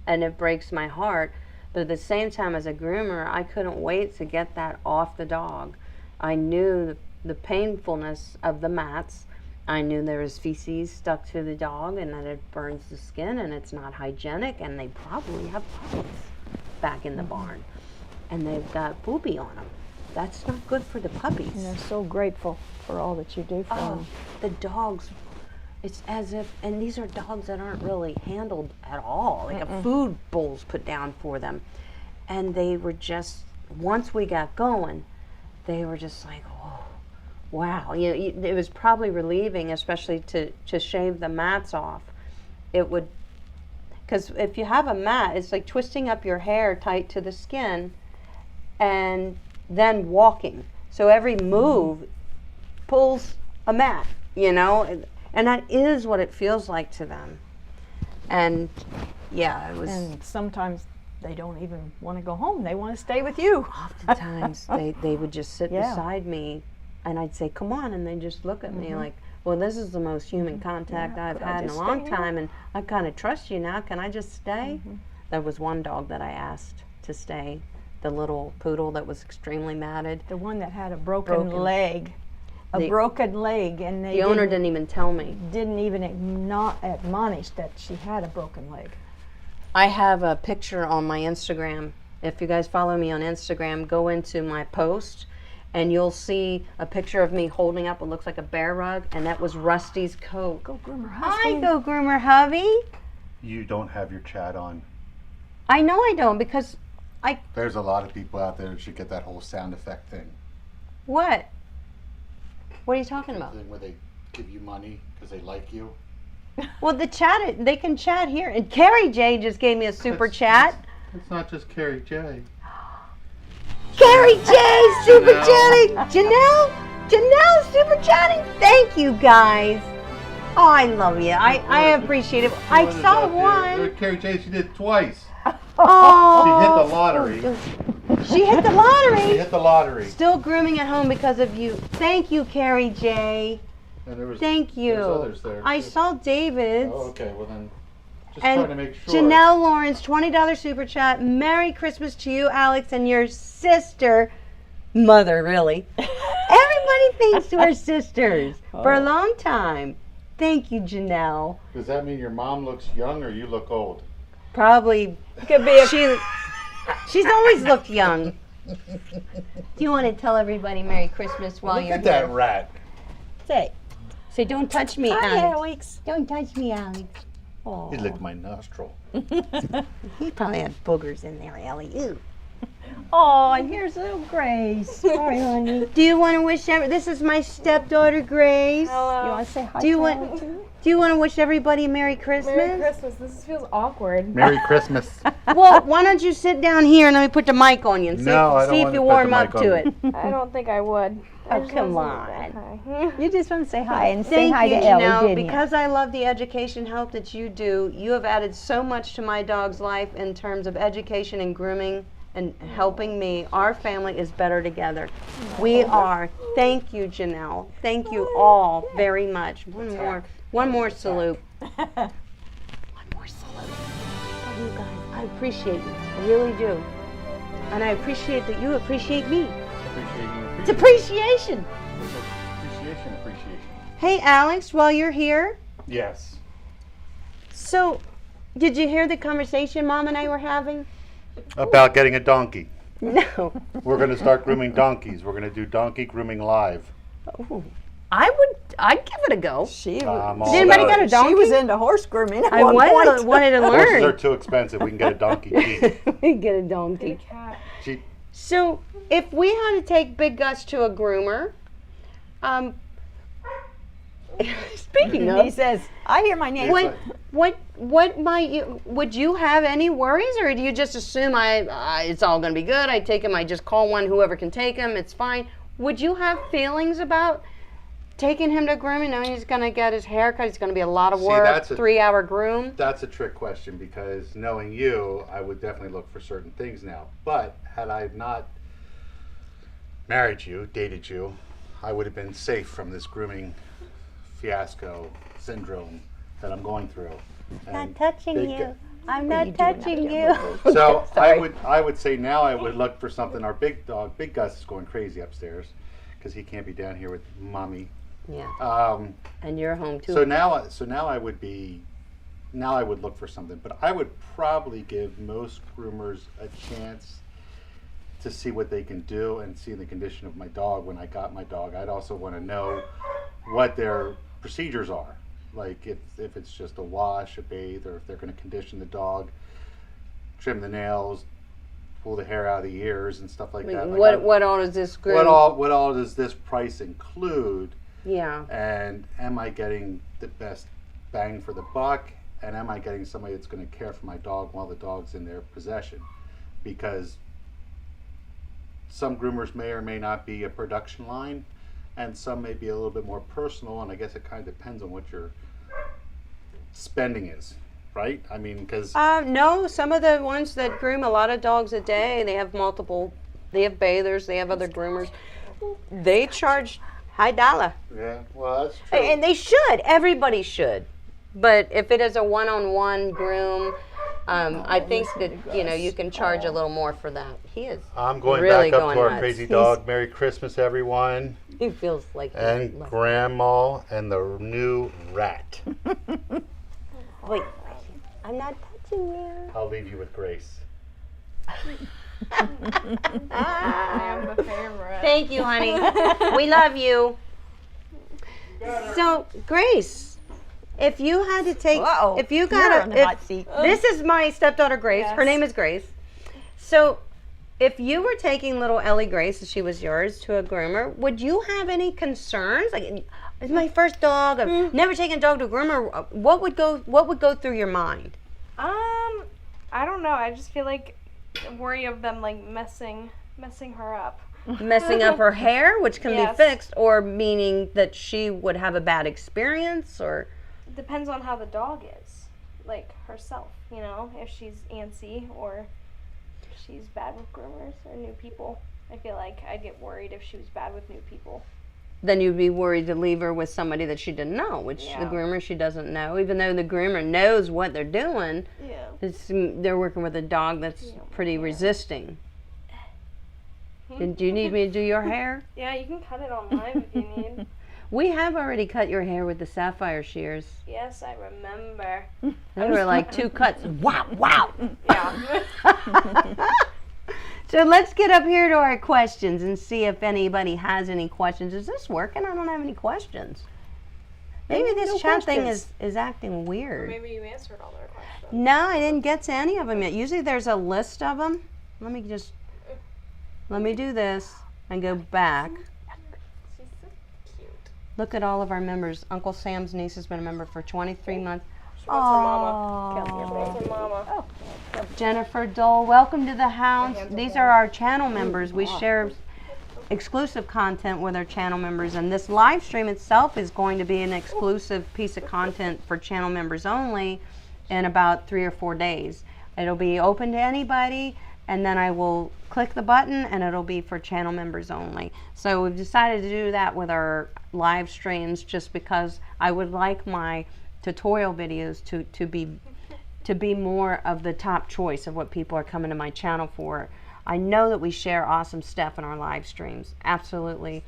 Speaker 1: And it breaks my heart. But at the same time, as a groomer, I couldn't wait to get that off the dog. I knew the painfulness of the mats. I knew there was feces stuck to the dog and that it burns the skin and it's not hygienic, and they probably have puppies back in the barn. And they've got poopy on them. That's not good for the puppies.
Speaker 2: And they're so grateful for all that you do for them.
Speaker 1: The dogs, it's as if, and these are dogs that aren't really handled at all, like a food bowl's put down for them. And they were just, once we got going, they were just like, oh, wow. You know, it was probably relieving, especially to shave the mats off. It would, because if you have a mat, it's like twisting up your hair tight to the skin and then walking. So every move pulls a mat, you know, and that is what it feels like to them. And yeah, it was.
Speaker 2: And sometimes they don't even want to go home. They want to stay with you.
Speaker 1: Oftentimes they would just sit beside me and I'd say, come on. And they just look at me like, well, this is the most human contact I've had in a long time. And I kind of trust you now. Can I just stay? There was one dog that I asked to stay. The little poodle that was extremely matted.
Speaker 2: The one that had a broken leg. Broken leg, and
Speaker 1: the owner didn't even tell me.
Speaker 2: Didn't even admonish that she had a broken leg.
Speaker 1: I have a picture on my Instagram. If you guys follow me on Instagram, go into my post, and you'll see a picture of me holding up what looks like a bear rug, and that was Rusty's coat.
Speaker 2: Go Groomer husband.
Speaker 1: Hi, Go Groomer hubby.
Speaker 3: You don't have your chat on.
Speaker 1: I know I don't, because
Speaker 3: There's a lot of people out there that should get that whole sound effect thing.
Speaker 1: What? What are you talking about?
Speaker 3: Where they give you money because they like you.
Speaker 1: Well, they can chat here. And Carrie J just gave me a super chat.
Speaker 3: It's not just Carrie J.
Speaker 1: Carrie J super chatting. Janelle super chatting. Thank you guys. Oh, I love you. I appreciate it. I saw one.
Speaker 3: Carrie J, she did twice.
Speaker 1: Oh.
Speaker 3: She hit the lottery.
Speaker 1: She hit the lottery.
Speaker 3: She hit the lottery.
Speaker 1: Still grooming at home because of you. Thank you, Carrie J.
Speaker 3: And
Speaker 1: Thank you.
Speaker 3: There's others there.
Speaker 1: I saw David's.
Speaker 3: Oh, okay. Well then, just
Speaker 1: and
Speaker 3: trying to make sure.
Speaker 1: Janelle Lawrence, $20 super chat. Merry Christmas to you, Alex, and your sister, mother, really. Everybody thinks we're sisters for a long time. Thank you, Janelle.
Speaker 3: Does that mean your mom looks young or you look old?
Speaker 1: Probably could be. She's always looked young. Do you want to tell everybody Merry Christmas while
Speaker 3: Look
Speaker 1: you're
Speaker 3: at that
Speaker 1: here?
Speaker 3: rat.
Speaker 1: Say, don't touch me,
Speaker 2: Hi,
Speaker 1: Alex.
Speaker 2: Alex.
Speaker 1: Don't touch me, Alex. Oh,
Speaker 3: He licked my nostril.
Speaker 1: he probably had boogers in there, Ellie. Ew.
Speaker 2: Oh, and here's little Grace. Sorry, honey.
Speaker 1: Do you want to wish this is my stepdaughter, Grace.
Speaker 2: You want to say hi
Speaker 1: Do you
Speaker 2: to
Speaker 1: want?
Speaker 2: Ellie, too?
Speaker 1: Do you want to wish everybody Merry Christmas?
Speaker 4: Merry Christmas. This feels awkward.
Speaker 3: Merry Christmas.
Speaker 1: Well, why don't you sit down here and let me put the mic on you and see,
Speaker 3: No, I don't
Speaker 1: see if
Speaker 3: want
Speaker 1: you
Speaker 3: to put
Speaker 1: warm
Speaker 3: the
Speaker 1: up
Speaker 3: mic
Speaker 1: to
Speaker 3: on
Speaker 1: it.
Speaker 4: I don't think I would. I
Speaker 1: Oh,
Speaker 4: just
Speaker 1: come
Speaker 4: wanted to
Speaker 1: on.
Speaker 4: say hi.
Speaker 2: You just want to say hi and say
Speaker 1: Thank
Speaker 2: hi
Speaker 1: you,
Speaker 2: to Ellie,
Speaker 1: Janelle.
Speaker 2: didn't you?
Speaker 1: Because I love the education help that you do, you have added so much to my dog's life in terms of education and grooming and helping me. Our family is better together. We are. Thank you, Janelle. Thank you all very much. One more salute. One more salute. Love you guys. I appreciate you. I really do. And I appreciate that you appreciate me. It's appreciation.
Speaker 3: Appreciation.
Speaker 1: Hey, Alex, while you're here,
Speaker 3: Yes.
Speaker 1: so did you hear the conversation Mom and I were having?
Speaker 3: About getting a donkey.
Speaker 1: No.
Speaker 3: We're going to start grooming donkeys. We're going to do donkey grooming live.
Speaker 1: I'd give it a go.
Speaker 2: She,
Speaker 3: all
Speaker 1: Did anybody
Speaker 3: about
Speaker 1: got a
Speaker 3: it.
Speaker 1: donkey?
Speaker 2: she was into horse grooming at
Speaker 1: I
Speaker 2: one point.
Speaker 1: wanted to
Speaker 3: Horses are
Speaker 1: learn.
Speaker 3: too expensive. We can get a donkey cheap.
Speaker 1: We get a donkey.
Speaker 4: Cat.
Speaker 3: Cheap.
Speaker 1: So, if we had to take Big Gus to a groomer, speaking
Speaker 2: He
Speaker 1: of,
Speaker 2: says, I hear my name.
Speaker 1: what might you, would you have any worries, or do you just assume it's all going to be good? I take him, I just call whoever can take him, it's fine. Would you have feelings about taking him to grooming, knowing he's going to get his hair cut, it's going to be a lot of work,
Speaker 3: that's a-
Speaker 1: 3-hour groom?
Speaker 3: That's a trick question because knowing you, I would definitely look for certain things now. But had I not married you, dated you, I would have been safe from this grooming fiasco syndrome that I'm going through.
Speaker 1: Not touching
Speaker 3: Big
Speaker 1: you.
Speaker 3: Gu-
Speaker 1: I'm not touching you.
Speaker 3: So
Speaker 1: Sorry.
Speaker 3: I would say now I would look for something. Our big dog, Big Gus, is going crazy upstairs because he can't be down here with mommy.
Speaker 1: Yeah. And you're home too.
Speaker 3: So now I would look for something, but I would probably give most groomers a chance to see what they can do and see the condition of my dog when I got my dog. I'd also want to know what their procedures are, like if it's just a wash, a bathe, or if they're going to condition the dog, trim the nails, pull the hair out of the ears and stuff like that. Like
Speaker 1: what all does this groom?
Speaker 3: what all does this price include?
Speaker 1: Yeah.
Speaker 3: And am I getting the best bang for the buck? And am I getting somebody that's going to care for my dog while the dog's in their possession? Because some groomers may or may not be a production line, and some may be a little bit more personal, and I guess it kind of depends on what your spending is, right? I mean, because...
Speaker 1: No, some of the ones that groom a lot of dogs a day, they have bathers, they have other groomers. They charge high dollar.
Speaker 3: Yeah, well, that's true.
Speaker 1: And they should. Everybody should. But if it is a one-on-one groom, I think that, you can charge a little more for that. He is
Speaker 3: I'm going
Speaker 1: really
Speaker 3: back up
Speaker 1: going
Speaker 3: to our
Speaker 1: nuts.
Speaker 3: crazy dog. Merry Christmas, everyone.
Speaker 1: He feels like
Speaker 3: And Grandma and the new rat.
Speaker 1: Wait, I'm not touching you.
Speaker 3: I'll leave you with Grace.
Speaker 4: I am the favorite.
Speaker 1: Thank you, honey. We love you. So, Grace, if you had to take,
Speaker 2: Uh-oh.
Speaker 1: if you
Speaker 2: You're
Speaker 1: got
Speaker 2: on the hot seat.
Speaker 1: this is my stepdaughter Grace. Her
Speaker 4: Yes.
Speaker 1: name is Grace. So, if you were taking little Ellie Grace, as she was yours, to a groomer, would you have any concerns? Like, it's my first dog. I've never taken a dog to a groomer. What would go through your mind?
Speaker 4: I don't know. I just feel like worry of them like messing her up.
Speaker 1: Messing up her hair, which can
Speaker 4: Yes.
Speaker 1: be fixed, or meaning that she would have a bad experience, or
Speaker 4: Depends on how the dog is, like herself. If she's antsy or if she's bad with groomers or new people. I feel like I'd get worried if she was bad with new people.
Speaker 1: then you'd be worried to leave her with somebody that she didn't know, which the
Speaker 4: Yeah.
Speaker 1: groomer she doesn't know, even though the groomer knows what they're doing.
Speaker 4: Yeah.
Speaker 1: They're working with a dog that's pretty resisting. And do you need me to do your hair?
Speaker 4: Yeah, you can cut it online if you need.
Speaker 1: We have already cut your hair with the sapphire shears.
Speaker 4: Yes, I remember.
Speaker 1: They were like 2 cuts. Wow, wow.
Speaker 4: Yeah.
Speaker 1: So let's get up here to our questions and see if anybody has any questions. Is this working? I don't have any questions. Maybe this
Speaker 2: No
Speaker 1: chat thing
Speaker 2: questions.
Speaker 1: is acting weird.
Speaker 4: Maybe you answered all their questions.
Speaker 1: No, I didn't get to any of them yet. Usually there's a list of them. Let me do this and go back.
Speaker 4: She's so cute.
Speaker 1: Look at all of our members. Uncle Sam's niece has been a member for 23 months.
Speaker 4: She wants her mama. She wants her mama.
Speaker 1: Jennifer Dole, welcome to the house. These are our channel members. We share exclusive content with our channel members, and this live stream itself is going to be an exclusive piece of content for channel members only in about 3 or 4 days. It'll be open to anybody, and then I will click the button and it'll be for channel members only. So we've decided to do that with our live streams just because I would like my tutorial videos to be more of the top choice of what people are coming to my channel for. I know that we share awesome stuff in our live streams, absolutely.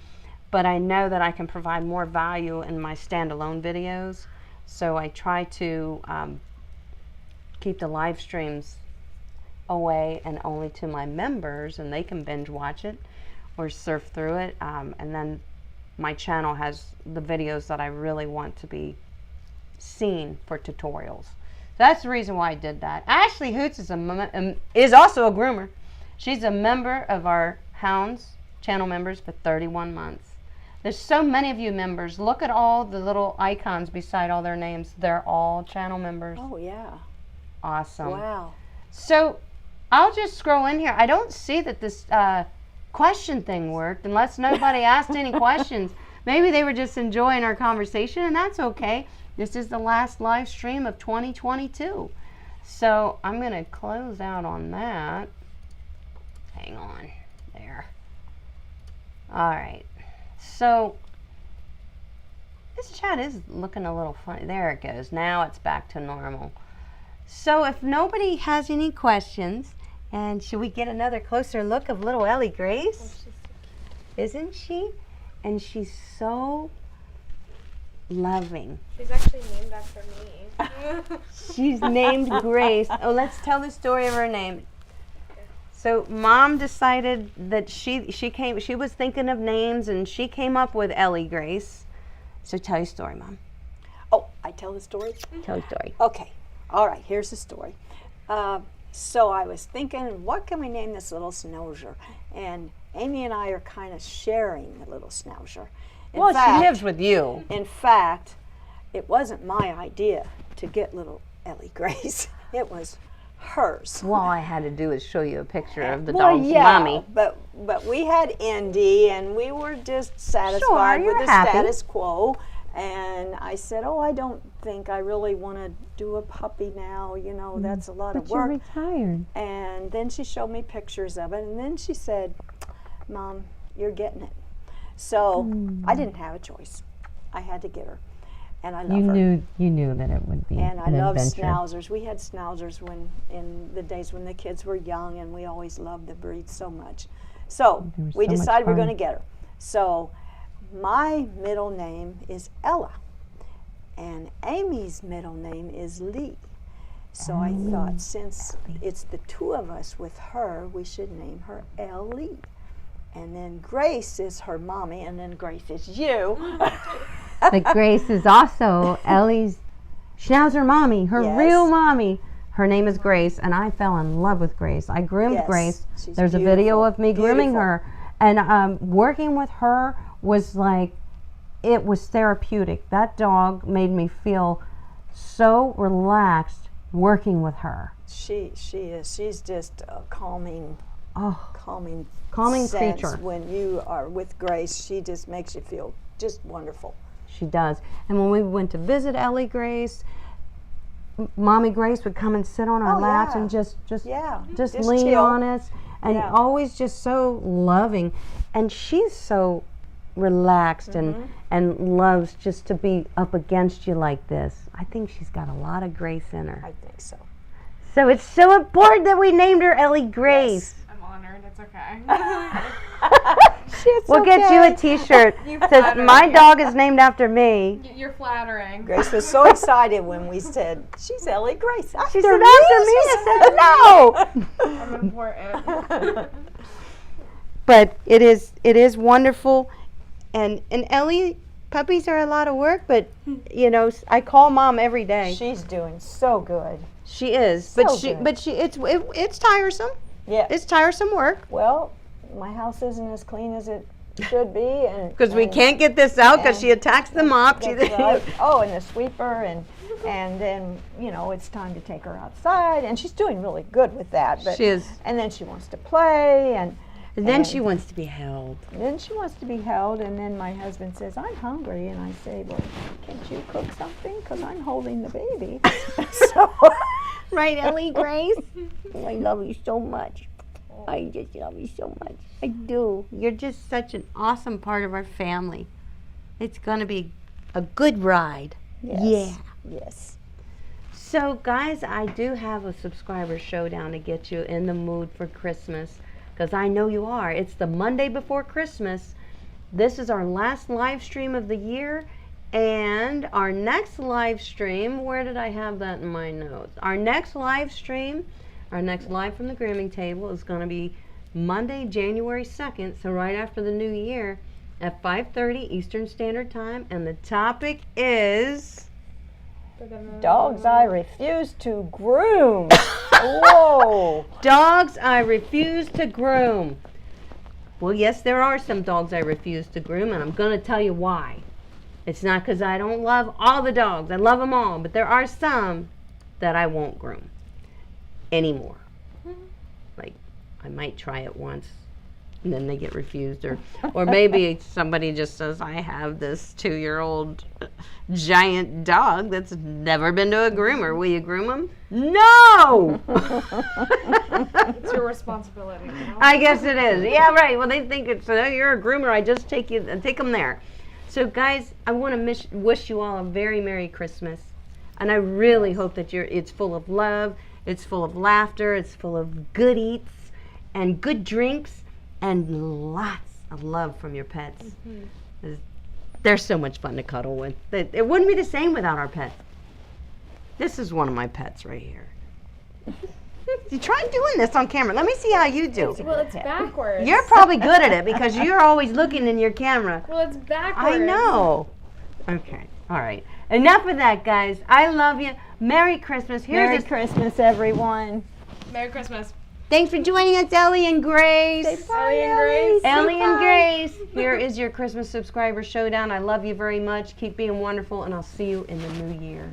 Speaker 1: but I know that I can provide more value in my standalone videos. So I try to keep the live streams away and only to my members, and they can binge watch it or surf through it. And then my channel has the videos that I really want to be seen for tutorials. That's the reason why I did that. Ashley Hoots is also a groomer. She's a member of our Hounds channel members for 31 months. There's so many of you members. Look at all the little icons beside all their names. They're all channel members.
Speaker 2: Oh, yeah.
Speaker 1: Awesome.
Speaker 2: Wow.
Speaker 1: So I'll just scroll in here. I don't see that this question thing worked unless nobody asked any questions. Maybe they were just enjoying our conversation, and that's okay. This is the last live stream of 2022. So I'm going to close out on that. Hang on. There. All right. So this chat is looking a little funny. There it goes. Now it's back to normal. So if nobody has any questions, and should we get another closer look of little Ellie Grace? Isn't she? And she's so loving.
Speaker 4: She's actually named after me.
Speaker 1: She's named Grace. Oh, let's tell the story of her name. So Mom decided that she was thinking of names, and she came up with Ellie Grace. So tell your story, Mom.
Speaker 2: Oh, I tell the story?
Speaker 1: Tell the story.
Speaker 2: Okay. All right, here's the story. So I was thinking, what can we name this little schnauzer? And Amy and I are kind of sharing the little schnauzer.
Speaker 1: Well, she lives with you.
Speaker 2: In fact, it wasn't my idea to get little Ellie Grace. It was hers.
Speaker 1: Well, all I had to do is show you a picture of the
Speaker 2: Well,
Speaker 1: dog's
Speaker 2: yeah,
Speaker 1: mommy.
Speaker 2: But we had Indy, and we were just satisfied with the
Speaker 1: happy.
Speaker 2: status quo. And I said, oh, I don't think I really want to do a puppy now. You know, that's a lot of work.
Speaker 1: But you're retired.
Speaker 2: And then she showed me pictures of it, and then she said, Mom, you're getting it. So I didn't have a choice. I had to get her. And I love her.
Speaker 5: You knew that it would be
Speaker 2: And I
Speaker 5: an
Speaker 2: love
Speaker 5: adventure.
Speaker 2: schnauzers. We had schnauzers in the days when the kids were young, and we always loved the breed so much. So
Speaker 5: They were
Speaker 2: we
Speaker 5: so much
Speaker 2: decided we're
Speaker 5: fun.
Speaker 2: going to get her. So my middle name is Ella, and Amy's middle name is Leigh. So I thought, since it's the two of us with her, we should name her Ellie. And then Grace is her mommy, and then Grace is you.
Speaker 5: But Grace is also Ellie's Schnauzer mommy, her
Speaker 2: Yes.
Speaker 5: real mommy. Her name is Grace, and I fell in love with Grace. I groomed
Speaker 2: Yes,
Speaker 5: Grace.
Speaker 2: she's
Speaker 5: There's a video
Speaker 2: beautiful,
Speaker 5: of me grooming
Speaker 2: beautiful.
Speaker 5: her, and working with her was like, it was therapeutic. That dog made me feel so relaxed working with her.
Speaker 2: She is. She's just a calming
Speaker 5: Oh,
Speaker 2: calming
Speaker 5: Calming
Speaker 2: sense.
Speaker 5: creature.
Speaker 2: When you are with Grace, she just makes you feel just wonderful.
Speaker 5: she does. And when we went to visit Ellie Grace, Mommy Grace would come and sit on our
Speaker 2: Oh,
Speaker 5: laps
Speaker 2: yeah.
Speaker 5: and just
Speaker 2: Yeah,
Speaker 5: lean
Speaker 2: chill.
Speaker 5: on us, and
Speaker 2: Yeah.
Speaker 5: always just so loving. And she's so relaxed and loves just to be up against you like this. I think she's got a lot of grace in her.
Speaker 2: I think so.
Speaker 5: So it's so important that we named her Ellie Grace.
Speaker 4: I'm honored. It's okay.
Speaker 2: It's
Speaker 5: We'll get you a
Speaker 2: okay.
Speaker 5: T-shirt
Speaker 4: You
Speaker 5: that says
Speaker 4: flatter
Speaker 5: my
Speaker 4: me.
Speaker 5: dog is named after me.
Speaker 4: You're flattering.
Speaker 2: Grace was so excited when we said, she's Ellie Grace.
Speaker 5: She said after me. I said no.
Speaker 4: I'm important.
Speaker 1: But it is wonderful, and Ellie, puppies are a lot of work, but you know, I call Mom every day.
Speaker 2: She's doing so good.
Speaker 1: She is,
Speaker 2: So
Speaker 1: but
Speaker 2: good.
Speaker 1: it's tiresome.
Speaker 2: Yeah.
Speaker 1: It's tiresome work
Speaker 2: Well, my house isn't as clean as it should be, and
Speaker 1: because we
Speaker 2: and
Speaker 1: can't get this out because
Speaker 2: and-
Speaker 1: she attacks the mop. She,
Speaker 2: that's right. Oh, and the sweeper, and then it's time to take her outside, and she's doing really good with that. But
Speaker 1: She is.
Speaker 2: And then she wants to play, and
Speaker 1: then she wants to be held.
Speaker 2: then she wants to be held, and then my husband says, I'm hungry, and I say, well, can't you cook something? Because I'm holding the baby. So,
Speaker 1: Right, Ellie Grace? I love you so much. I just love you so much. I do. You're just such an awesome part of our family. It's going to be a good ride.
Speaker 2: yes, yes.
Speaker 1: So, guys, I do have a subscriber showdown to get you in the mood for Christmas, because I know you are. It's the Monday before Christmas,
Speaker 5: This is our last live stream of the year. And our next live stream, where did I have that in my notes? Our next live stream, our next live from the grooming table is going to be Monday, January 2nd, so right after the new year at 5:30 Eastern Standard Time. And the topic is...
Speaker 2: Dogs I refuse to groom. Whoa.
Speaker 5: Dogs I refuse to groom. Well, yes, there are some dogs I refuse to groom, and I'm going to tell you why. It's not because I don't love all the dogs. I love them all, but there are some that I won't groom anymore. Like, I might try it once, and then they get refused, or maybe somebody just says, I have this 2-year-old giant dog that's never been to a groomer. Will you groom him? No!
Speaker 4: It's your responsibility. You know?
Speaker 5: I guess it is. Yeah, right. Well, they think it's, you're a groomer. I just take them there. So, guys, I want to wish you all a very Merry Christmas. And I really hope that it's full of love, it's full of laughter, it's full of good eats and good drinks and lots of love from your pets. They're so much fun to cuddle with. It wouldn't be the same without our pets. This is one of my pets right here. You try doing this on camera. Let me see how you do.
Speaker 4: Well, it's backwards.
Speaker 5: You're probably good at it because you're always looking in your camera.
Speaker 4: Well, it's backwards.
Speaker 5: I know. Okay. All right. Enough of that, guys. I love you. Merry Christmas.
Speaker 2: Merry Christmas, everyone.
Speaker 4: Merry Christmas.
Speaker 5: Thanks for joining us, Ellie and Grace.
Speaker 2: Say bye, Ellie.
Speaker 5: Ellie and Grace. Here is your Christmas subscriber showdown. I love you very much. Keep being wonderful, and I'll see you in the new year.